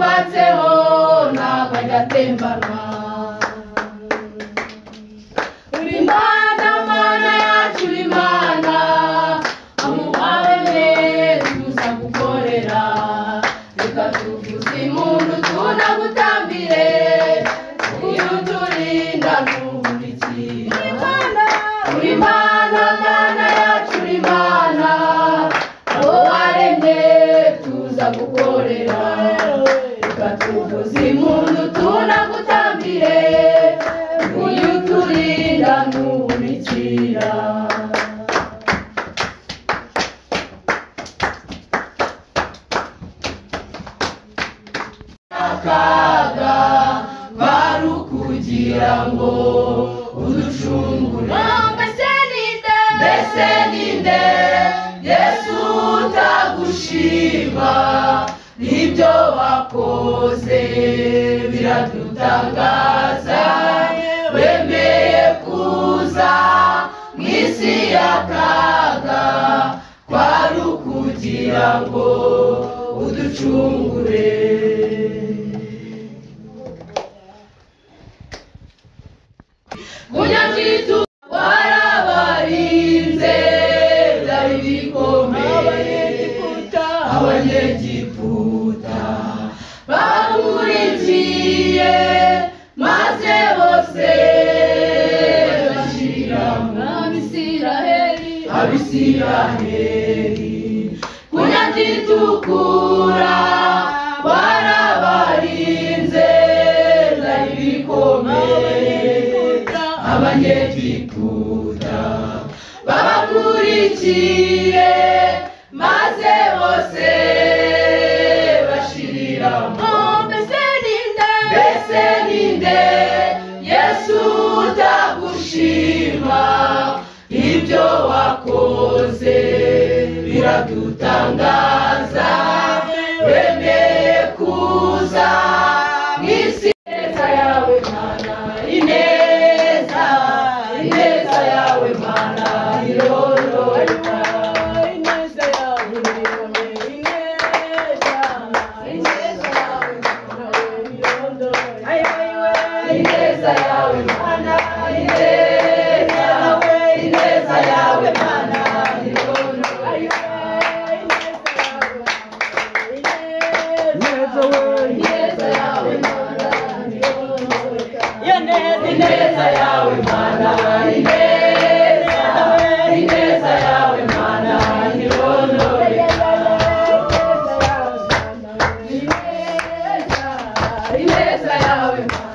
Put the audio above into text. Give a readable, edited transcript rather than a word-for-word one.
twubatseho ntabajya atembanwa. Uri Mana, Mana yacu uri Mana, amubaremye tuza gukorera, reka tuvuze impundu tunagutambire, iyo uturinda ntubulikira. Uri Mana, Mana yacu uri Mana, abo waremye tuza gukorera, reka tuvuze impundu tunagutambire, iyo uturinda ntubulikira. Akaga barukugira ngo uducungure. Mbese ninde Yesu utagushima, n'ibyo wakoze biradutangaza, wemeye kuza mw'isi y'akaga, kwari ukugira ngo uducungure. Kunyakitu warabarinze byari bikomeye, abanyegiputa bakurikiye, maze bose bashiramo. Abisiraheli kunyakitukura warabarinze byari bikomeye, abanyegiputa babakurikiye, maze bose bashiriramo. Mbese ninde Yesu utagushima, ibyo wakoze biradutangaza, wemeye kuza mw'isi. Ineza yawe Mana, ineza yawe Mana irororoka. Ineza yawe Mana, ineza yawe Mana irororoka. Ineza yawe Mana, ineza yawe Mana irororoka. Ineza yawe Mana, ineza yawe Mana, ineza yawe Mana irororoka. Ineza yawe Mana.